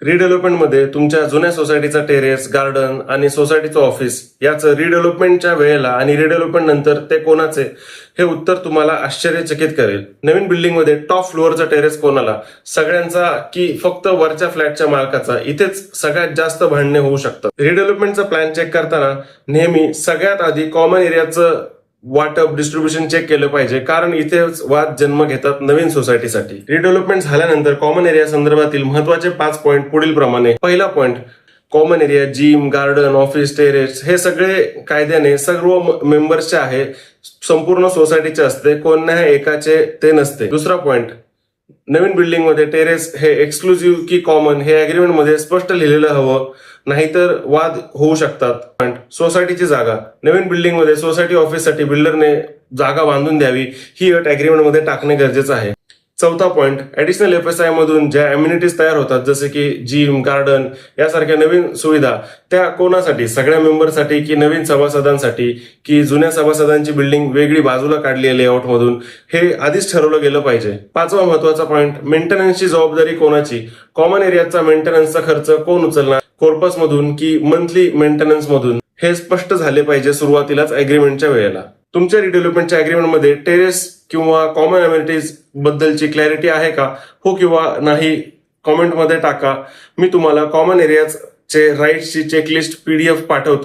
रिडेव्हलपमेंटमध्ये तुमच्या जुन्या सोसायटीचा टेरेस, गार्डन आणि सोसायटीचं ऑफिस याचं रिडेव्हलपमेंटच्या वेळेला आणि रिडेव्हलपमेंट नंतर ते कोणाचे हे उत्तर तुम्हाला आश्चर्यचकित करेल. नवीन बिल्डिंगमध्ये टॉप फ्लोअरचा टेरेस कोणाला, सगळ्यांचा की फक्त वरच्या फ्लॅटच्या मालकाचा, इथेच सगळ्यात जास्त भांडणे होऊ शकतात. रिडेव्हलपमेंटचा प्लॅन चेक करताना नेहमी सगळ्यात आधी कॉमन एरियाचं वाटप डिस्ट्रीब्युशन चेक केलं पाहिजे, कारण इथेच वाद जन्म घेतात नवीन सोसायटीसाठी. रिडेव्हलपमेंट झाल्यानंतर कॉमन एरिया संदर्भातील महत्वाचे 5 पॉईंट पुढील प्रमाणे. पहिला point, common area, gym, garden, office, terrace हे सगळे कायद्याने सर्व मेंबर्सचे आहे, संपूर्ण सोसायटीचे असते, कोणत्याही एकाचे ते नसते. दुसरा पॉईंट, नवीन बिल्डिंगमध्ये टेरेस हे एक्सक्लुझिव्ह की कॉमन हे अग्रीमेंटमध्ये स्पष्ट लिहिलेलं हवं, नाहीतर वाद होऊ शकतात. सोसायटीची जागा, नवीन बिल्डिंगमध्ये सोसायटी ऑफिससाठी बिल्डरने जागा बांधून द्यावी ही अट अग्रीमेंटमध्ये टाकणे गरजेचं आहे. चौथा पॉईंट, ऍडिशनल FSI मधून ज्या अम्युनिटीज तयार होतात जसे की जिम, गार्डन यासारख्या नवीन सुविधा, त्या कोणासाठी, सगळ्या मेंबरसाठी की नवीन सभासदांसाठी की जुन्या सभासदांची बिल्डिंग वेगळी बाजूला काढली आहे लेआउट मधून, हे आधीच ठरवलं गेलं पाहिजे. पाचवा महत्वाचा पॉईंट, मेंटेनन्सची जबाबदारी कोणाची, कॉमन एरियाचा मेंटेनन्सचा खर्च कोण उचलणार, कॉर्पस मधून की मंथली मेंटेनन्स मधून, हे स्पष्ट झाले पाहिजे सुरुवातीलाच अग्रीमेंटच्या वेळेला. तुमच्या रिडेव्हलपमेंटच्या अग्रीमेंटमध्ये टेरेस किंवा कॉमन अम्युनिटीज बद्दलची क्लॅरिटी आहे का, हो किंवा नाही कॉमेंटमध्ये टाका. मी तुम्हाला कॉमन एरियाचे राईट्सची चेकलिस्ट PDF पाठवतो.